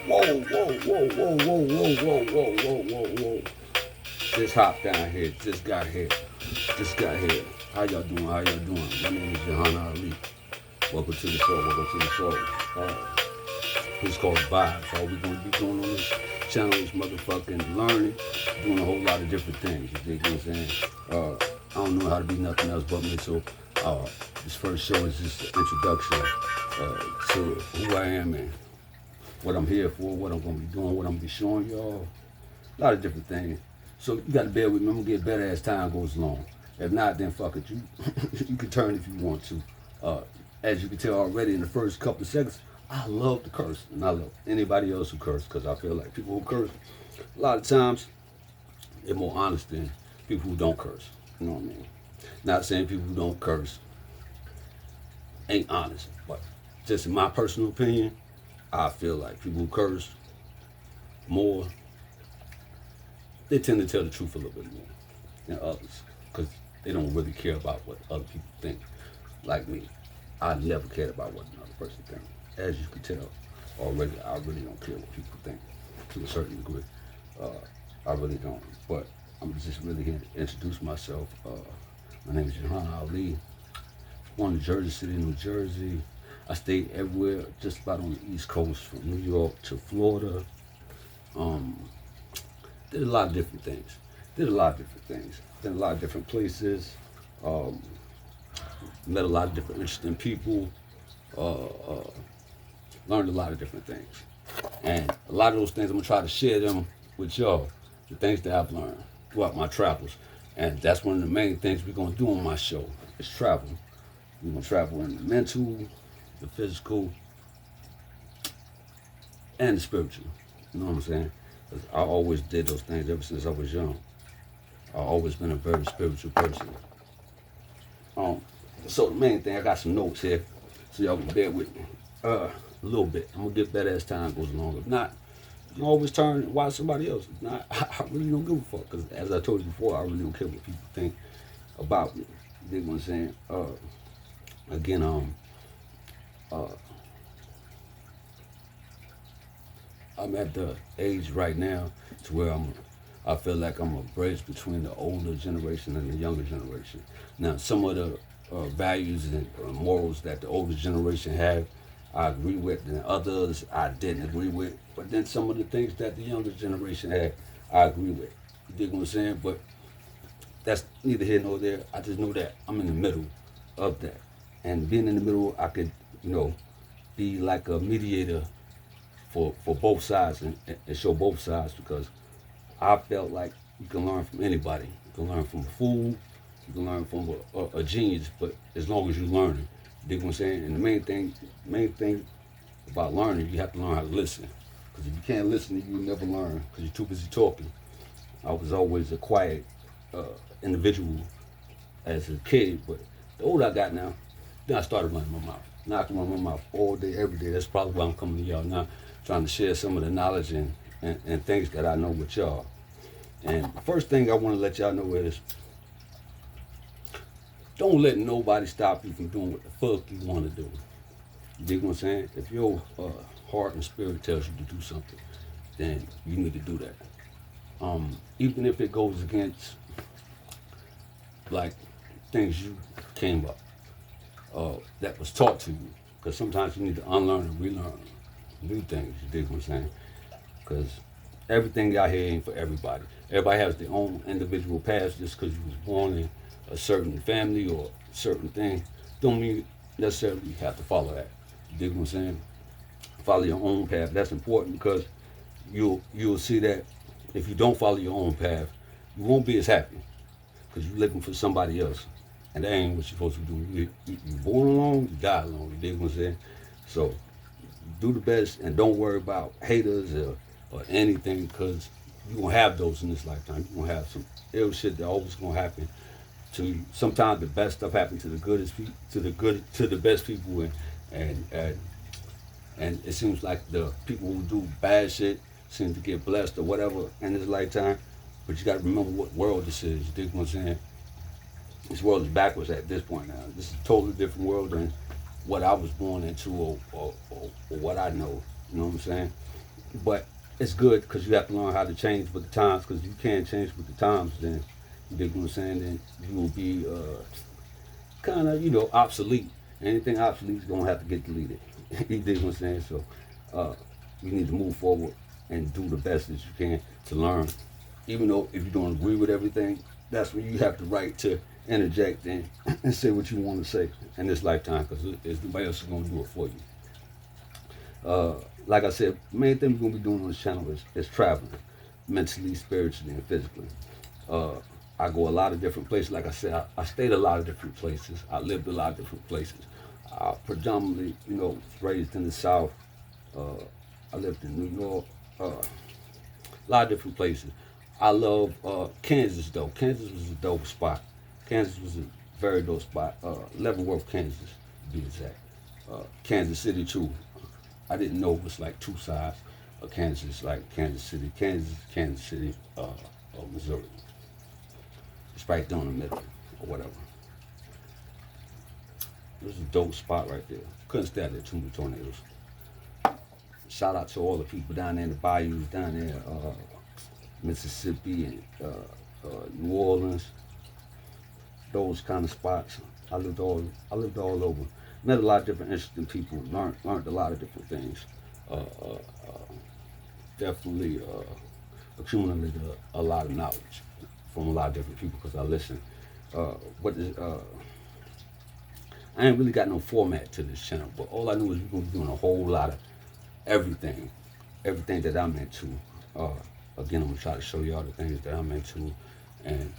Whoa, whoa, whoa, whoa, whoa, whoa, whoa, whoa, whoa, whoa, whoa. Just hop down here. Just got here. Just got here. How y'all doing? How y'all doing? My name is Jahan Ali. Welcome to the show. Welcome to the show. It's called Vibes. All we gonna be doing on this channel is motherfucking learning, doing a whole lot of different things. You dig what I'm saying? I don't know how to be nothing else but me. So this first show is just an introduction to who I am and what I'm here for, what I'm gonna be doing, what I'm gonna be showing y'all. A lot of different things. So you gotta bear with me. I'm gonna get better as time goes along. If not, then fuck it. You you can turn if you want to. As you can tell already in the first couple of seconds, I love to curse, and I love anybody else who curse because I feel like people who curse, a lot of times, they're more honest than people who don't curse. You know what I mean? Not saying people who don't curse ain't honest, but just in my personal opinion, I feel like people who curse more, they tend to tell the truth a little bit more than others because they don't really care about what other people think. Like me, I never cared about what another person thinks. As you can tell already, I really don't care what people think to a certain degree. I really don't. But I'm just really here to introduce myself. My name is Jahan Ali. Born in Jersey City, New Jersey. I stayed everywhere, just about on the East Coast, from New York to Florida. Did a lot of different things. Did a lot of different things. Been a lot of different places. Met a lot of different interesting people. Learned a lot of different things. And a lot of those things, I'm gonna try to share them with y'all, the things that I've learned throughout my travels. And that's one of the main things we're gonna do on my show, is travel. We're gonna travel in the mental, the physical, and the spiritual. You know what I'm saying? 'Cause I always did those things ever since I was young. I've always been a very spiritual person. So the main thing, I got some notes here, so y'all can bear with me. A little bit. I'm gonna get better as time goes along. If not, you can always turn and watch somebody else. If not, I really don't give a fuck. Because as I told you before, I really don't care what people think about me. You dig what I'm saying? Again, I'm at the age right now to where I feel like I'm a bridge between the older generation and the younger generation. Now, some of the values and morals that the older generation have, I agree with, and others I didn't agree with. But then some of the things that the younger generation had, I agree with. You dig what I'm saying? But that's neither here nor there. I just know that I'm in the middle of that. And being in the middle, I could, be like a mediator for both sides and show both sides because I felt like you can learn from anybody. You can learn from a fool, you can learn from a genius, but as long as you're learning. You dig what I'm saying? And the main thing about learning, you have to learn how to listen. Because if you can't listen, you'll never learn because you're too busy talking. I was always a quiet individual as a kid, but the older I got now, then I started running my mouth. Now I can run my mouth all day, every day. That's probably why I'm coming to y'all now, trying to share some of the knowledge and things that I know with y'all. And the first thing I want to let y'all know is don't let nobody stop you from doing what the fuck you want to do. You dig what I'm saying? If your heart and spirit tells you to do something, then you need to do that. Even if it goes against like things you came up that was taught to you, because sometimes you need to unlearn and relearn new things. You dig what I'm saying? Because everything out here ain't for everybody. Everybody has their own individual path. Just because you was born in a certain family or a certain thing, don't mean necessarily you have to follow that. You dig what I'm saying? Follow your own path. That's important because you'll see that if you don't follow your own path, you won't be as happy because you're looking for somebody else, and that ain't what you're supposed to do. You born alone, you die alone. You dig what I'm saying? So do the best and don't worry about haters or anything because you're gonna have those in this lifetime. You're gonna have some ill shit that always gonna happen to you. Sometimes the best stuff happens to the to the best people, and it seems like the people who do bad shit seem to get blessed or whatever in this lifetime. But you got to remember what world this is. You dig what I'm saying? This world is backwards at this point now. This is a totally different world than what I was born into or what I know. You know what I'm saying? But it's good because you have to learn how to change with the times. Because you can't change with the times, then you dig what I'm saying. Then you will be kind of obsolete. Anything obsolete is gonna have to get deleted. You dig what I'm saying? So you need to move forward and do the best that you can to learn. Even though if you don't agree with everything, that's when you have the right to interject and say what you want to say in this lifetime, because nobody else is going to do it for you. Like I said, the main thing we're going to be doing on this channel is traveling, mentally, spiritually, and physically. I go a lot of different places. Like I said, I stayed a lot of different places. I lived a lot of different places. Predominantly, raised in the South. I lived in New York, a lot of different places. I love Kansas though. Kansas was a dope spot. Kansas was a very dope spot. Leavenworth, Kansas, to be exact. Kansas City too. I didn't know it was like two sides of Kansas, like Kansas City, Kansas City, Missouri. It's right down the middle, or whatever. It was a dope spot right there. Couldn't stand there too many tornadoes. Shout out to all the people down there in the bayous, down there, Mississippi and New Orleans. Those kind of spots. I lived all over. Met a lot of different interesting people. Learned a lot of different things. Definitely accumulated a lot of knowledge from a lot of different people because I listened. I ain't really got no format to this channel, but all I knew is we're gonna be doing a whole lot of everything that I'm into. Again, I'm gonna try to show y'all the things that I'm into, and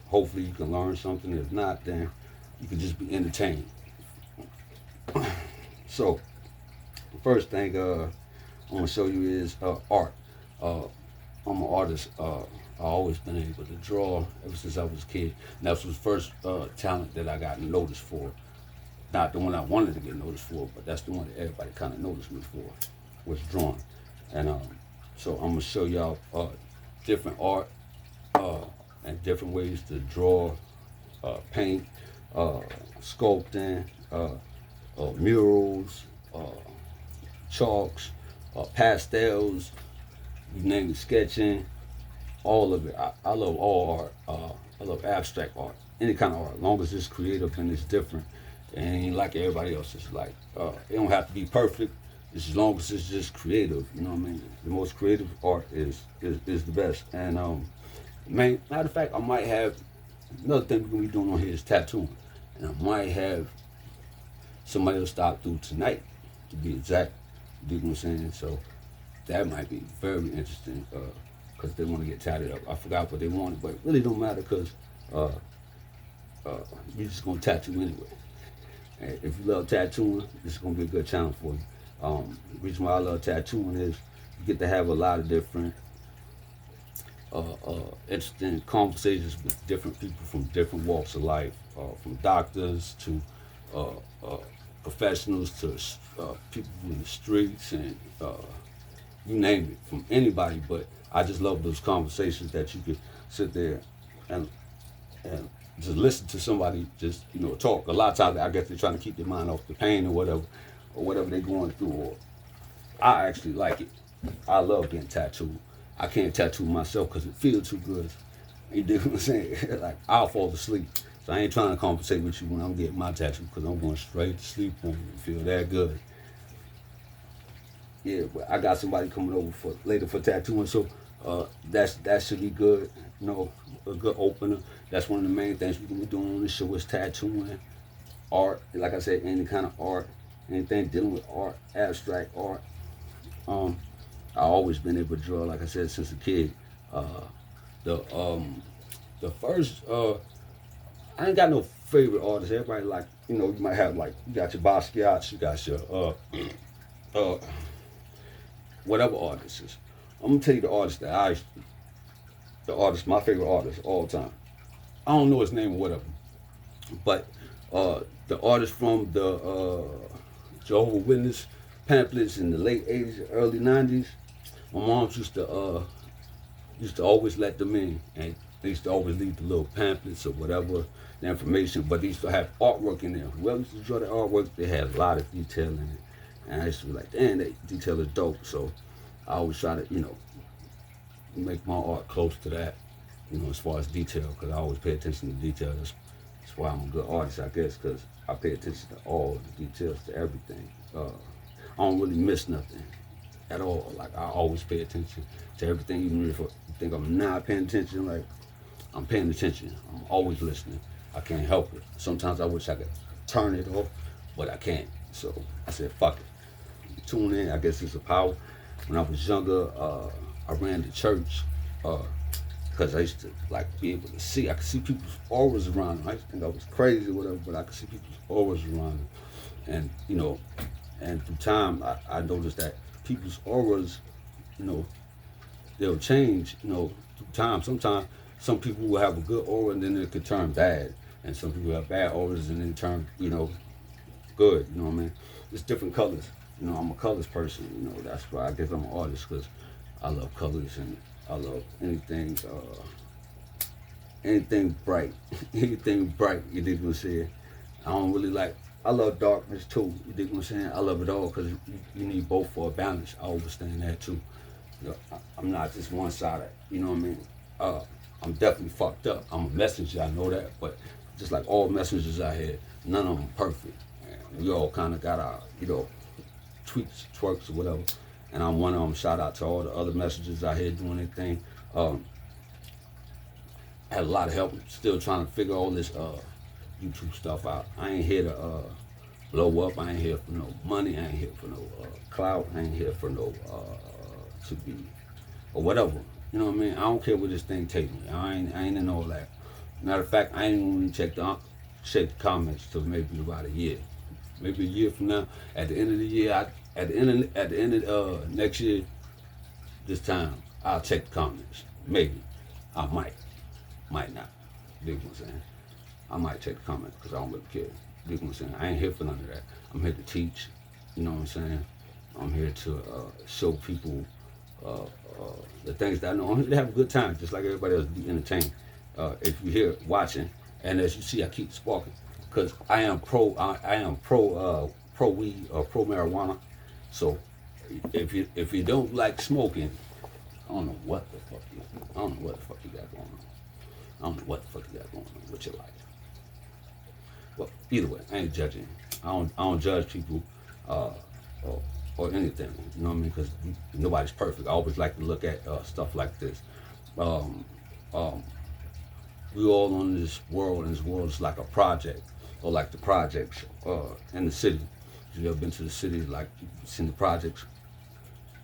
hopefully you can learn something. If not, then you can just be entertained. So, the first thing I'm gonna show you is art. I'm an artist. I always been able to draw ever since I was a kid. And that was the first talent that I got noticed for. Not the one I wanted to get noticed for, but that's the one that everybody kind of noticed me for, was drawing. And so I'm gonna show y'all different art and different ways to draw, paint, sculpting, murals, chalks, pastels, you name it, sketching, all of it. I love all art. I love abstract art, any kind of art, as long as it's creative and it's different. It ain't like everybody else. It's like, it don't have to be perfect. It's as long as it's just creative, you know what I mean? The most creative art is the best. And matter of fact, I might have, another thing we're gonna be doing on here is tattooing. And I might have somebody else stop through tonight, to be exact. You know what I'm saying? So that might be very interesting, because they want to get tatted up. I forgot what they wanted, but it really don't matter, because you're just gonna tattoo anyway. And if you love tattooing, this is gonna be a good channel for you. The reason why I love tattooing is you get to have a lot of different interesting conversations with different people from different walks of life, from doctors to professionals to people in the streets, and you name it, from anybody. But I just love those conversations that you could sit there and just listen to somebody just talk. A lot of times I guess they're trying to keep their mind off the pain or whatever they're going through. Or I actually like it. I love getting tattooed. I can't tattoo myself because it feels too good. You dig what I'm saying? Like, I'll fall asleep. So I ain't trying to conversate with you when I'm getting my tattoo, because I'm going straight to sleep on it. Feel that good. Yeah, but I got somebody coming over for later for tattooing, so that should be good. A good opener. That's one of the main things we're gonna be doing on this show is tattooing, art. Like I said, any kind of art, anything dealing with art, abstract art. I always been able to draw, like I said, since a kid. The first, I ain't got no favorite artist. Everybody like, you might have like, you got your Basquiat, you got your whatever artist is. I'm gonna tell you the artist my favorite artist all the time. I don't know his name or whatever, but the artist from the Jehovah's Witness pamphlets in the late 80s, early 90s, my mom used to always let them in, and they used to always leave the little pamphlets or whatever, the information, but they used to have artwork in there. Whoever used to draw the artwork, they had a lot of detail in it. And I used to be like, damn, that detail is dope. So I always try to, make my art close to that, as far as detail, because I always pay attention to detail. That's why I'm a good artist, I guess, because I pay attention to all the details, to everything. I don't really miss nothing at all. Like, I always pay attention to everything, even if you think I'm not paying attention, like, I'm paying attention. I'm always listening. I can't help it. Sometimes I wish I could turn it off, but I can't. So I said, fuck it. Tune in. I guess it's a power. When I was younger, I ran the church because I used to like be able to see. I could see people's auras around them. I used to think I was crazy or whatever, but I could see people's auras around them. And and through time, I noticed that people's auras, they'll change. Through time. Sometimes some people will have a good aura and then it could turn bad, and some people have bad auras and then turn good. You know what I mean? It's different colors. I'm a colors person. That's why I guess I'm an artist, because I love colors and I love anything bright, anything bright. You dig what I'm saying? I don't really like. I love darkness too. You dig what I'm saying? I love it all, because you need both for a balance. I understand that too. I'm not just one sided. You know what I mean? I'm definitely fucked up. I'm a messenger. I know that, but just like all messengers out here, none of them perfect. And we all kind of got our tweaks, twerks, or whatever. And I'm one of them. Shout out to all the other messengers out here doing their thing. I had a lot of help. Still trying to figure all this YouTube stuff out. I ain't here to blow up. I ain't here for no money. I ain't here for no clout. I ain't here for no to be or whatever. You know what I mean? I don't care where this thing take me. I ain't in all that. Matter of fact, I ain't even check the comments till maybe about a year. Maybe a year from now. At the end of the year, at the end of next year, this time, I'll check the comments. Maybe. I might not. You dig what I'm saying? I might check the comments because I don't really care. You dig what I'm saying? I ain't here for none of that. I'm here to teach. You know what I'm saying? I'm here to show people the things that I know. I'm here to have a good time, just like everybody else, be entertained. If you're here watching, and as you see, I keep sparking, because I am pro weed or pro marijuana. So if you don't like smoking, I don't know what the fuck you got going on. I don't know what the fuck you got going on with your life. Well, either way, I ain't judging. I don't judge people or anything. You know what I mean? Because nobody's perfect. I always like to look at stuff like this. We all on this world, and this world is like a project, or like the projects in the city. If you ever been to the city, like you've seen the projects,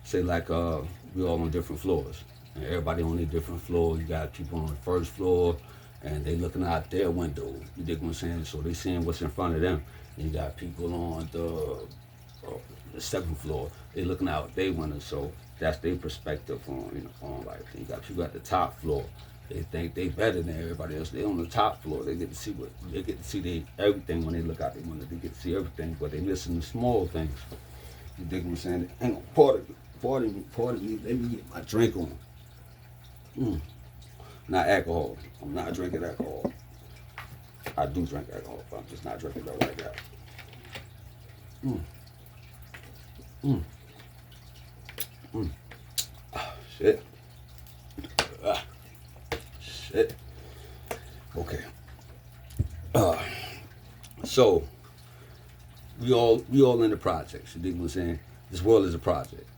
say like we all on different floors, and everybody on their different floor. You got people on the first floor, and they looking out their window. You dig what I'm saying? So they seeing what's in front of them. And you got people on the second floor. They looking out their window. So that's their perspective on life. And you got people at the top floor. They think they better than everybody else. They on the top floor. They get to see everything when they look out their window. They get to see everything, but they missing the small things. You dig what I'm saying? Hang on, pardon me. Let me get my drink on. Not alcohol. I'm not drinking alcohol. I do drink alcohol, but I'm just not drinking it like that. Shit. Shit. Okay. So we all in the projects. You dig what I'm saying? This world is a project.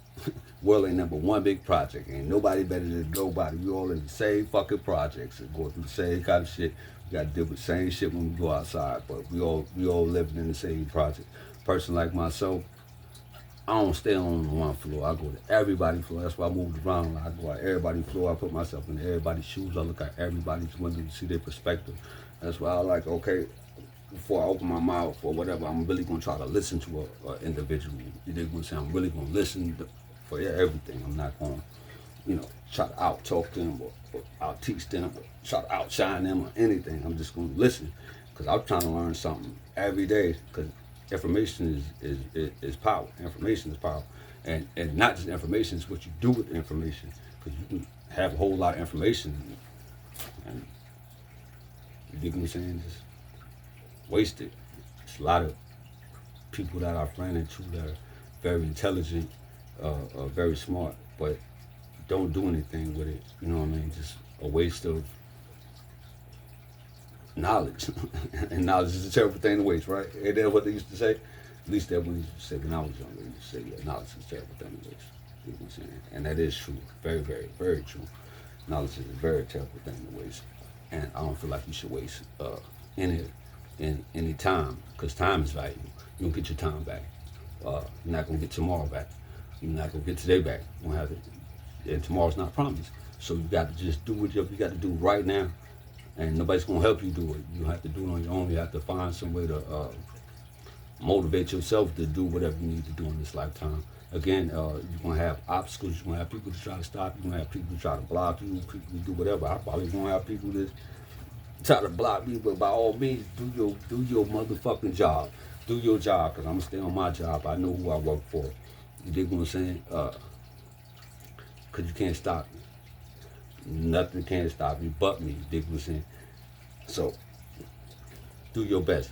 World ain't number one big project. Ain't nobody better than nobody. We all in the same fucking projects and going through the same kind of shit. We got to deal with the same shit when we go outside, but we all living in the same project. Person like myself, I don't stay on one floor. I go to everybody's floor. That's why I moved around. I go to everybody's floor. I put myself in everybody's shoes. I look at everybody's window to see their perspective. That's why I like, okay, before I open my mouth or whatever, I'm really going to try to listen to an individual. You dig what I'm saying? I'm really going to listen for everything. I'm not going to, try to out-talk them or out-teach them or try to outshine them or anything. I'm just going to listen, because I'm trying to learn something every day, because information is power. Information is power. And not just information, it's what you do with the information, because you can have a whole lot of information and you dig what I'm saying? Just waste it. It's a lot of people that I've ran into that are very intelligent, very smart, but don't do anything with it. You know what I mean? Just a waste of knowledge. And knowledge is a terrible thing to waste, right? Ain't that what they used to say? At least that when they used to say when I was younger, they used to say, yeah, knowledge is a terrible thing to waste. You know what I'm saying? And that is true. Very, very, very true. Knowledge is a very terrible thing to waste. And I don't feel like you should waste any time, because time is valuable. You don't get your time back. You're not gonna get tomorrow back. You're not gonna get today back. You won't have it, and tomorrow's not promised. So you got to just do what you got to do right now, and nobody's gonna help you do it. You have to do it on your own. You have to find some way to motivate yourself to do whatever you need to do in this lifetime. Again, you're gonna have obstacles. You're gonna have people to try to stop you. You're gonna have people to try to block you. People to do whatever. I probably gonna have people to try to block me, but by all means, do your motherfucking job. Do your job, because I'm going to stay on my job. I know who I work for. You dig what I'm saying? Because you can't stop me. Nothing can stop me but me. You dig what I'm saying? So, do your best.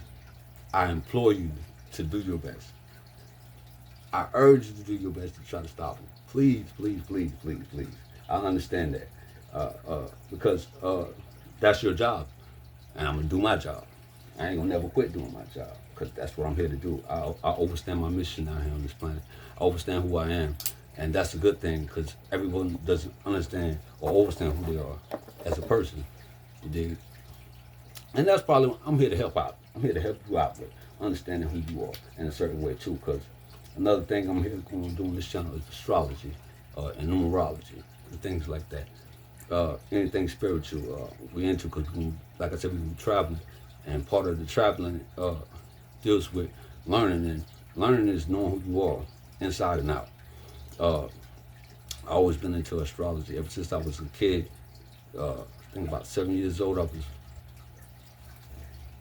I implore you to do your best. I urge you to do your best to try to stop them. Please, please, please, please, please. I understand that. Because that's your job. And I'm going to do my job. I ain't going to never quit doing my job, because that's what I'm here to do. I understand my mission out here on this planet. I understand who I am. And that's a good thing, because everyone doesn't understand or understand who they are as a person. You dig? And that's probably, I'm here to help out. I'm here to help you out with understanding who you are in a certain way too, because another thing I'm here going to do on this channel is astrology and numerology and things like that. Anything spiritual we into, because like I said, we traveling, and part of the traveling deals with learning, and learning is knowing who you are inside and out. I always been into astrology ever since I was a kid. I think about 7 years old.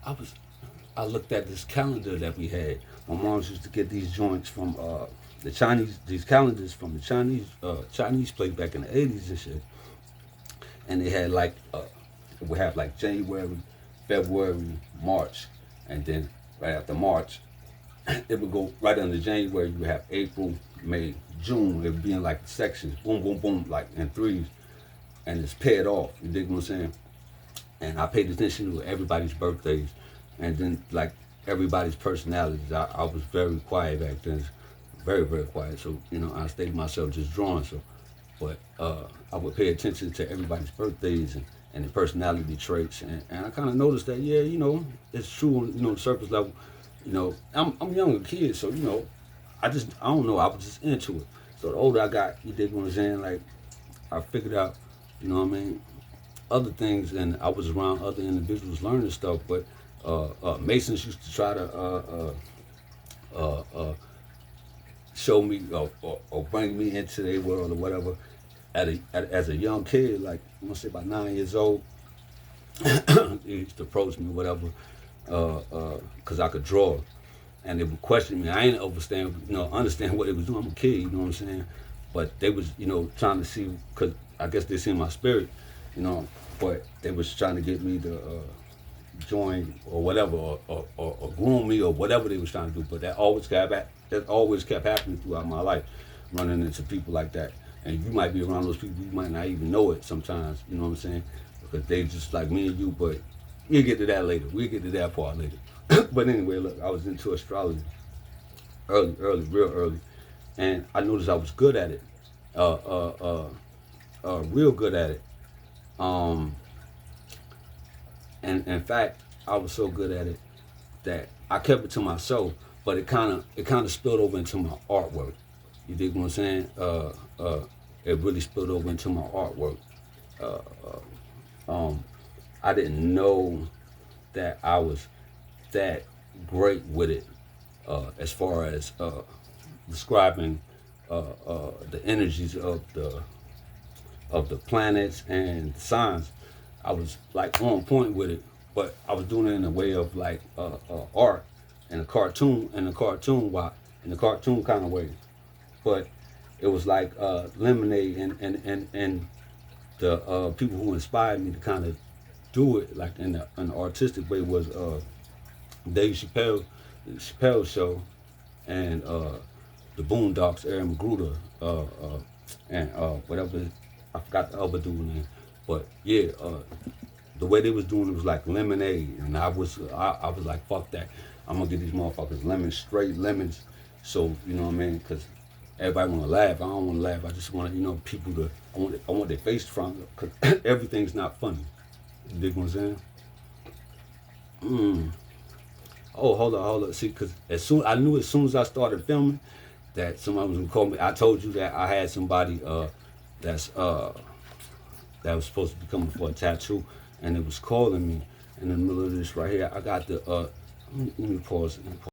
I looked at this calendar that we had. My mom used to get these joints from the Chinese, these calendars from the Chinese place back in the 80s and shit. And they had like, we have like January, February, March, and then right after March, it would go right under January. You would have April, May, June. It would be in like sections, boom, boom, boom, like in threes, and it's paired off. You dig what I'm saying? And I paid attention to everybody's birthdays, and then like everybody's personalities. I was very quiet back then, very, very quiet. So you know, I stayed myself just drawing. So, but I would pay attention to everybody's birthdays and the personality traits, and I kind of noticed that, yeah, you know, it's true on, you know, the surface level. You know, I'm a younger kid, so, you know, I don't know, I was just into it. So the older I got, you dig what I'm saying, like, I figured out, you know what I mean, other things, and I was around other individuals learning stuff, but Masons used to try to show me or bring me into their world or whatever. As a young kid, like I want to say about 9 years old, they used to approach me, whatever, because I could draw, and they would question me. I ain't understand what they was doing. I'm a kid, you know what I'm saying? But they was, you know, trying to see, because I guess they seen my spirit, you know. But they was trying to get me to join or whatever, or groom me or whatever they was trying to do. But that always kept happening throughout my life, running into people like that. And you might be around those people, you might not even know it sometimes, you know what I'm saying? Because they just like me and you, but we'll get to that later. We'll get to that part later. But anyway, look, I was into astrology real early. And I noticed I was good at it, real good at it. And in fact, I was so good at it that I kept it to myself, but it kind of spilled over into my artwork. You dig what I'm saying? It really spilled over into my artwork. I didn't know that I was that great with it, as far as describing the energies of the planets and the signs. I was like on point with it, but I was doing it in a way of like art and a cartoon kind of way. But it was like Lemonade and the people who inspired me to kind of do it like in an artistic way was Dave Chappelle show, and the Boondocks, Aaron Magruder, and whatever, I forgot the other dude name, but yeah, the way they was doing it was like lemonade, and I was like, fuck that, I'm gonna get these motherfuckers lemons, straight lemons, so you know what I mean, cause everybody wanna laugh, I don't wanna laugh, I just wanna, people to, I want their face front, cause everything's not funny, you dig what I'm saying? Oh, hold on. See, because as soon as I started filming, that somebody was gonna call me. I told you that I had somebody that's that was supposed to be coming for a tattoo, and it was calling me in the middle of this right here. I got the let me pause.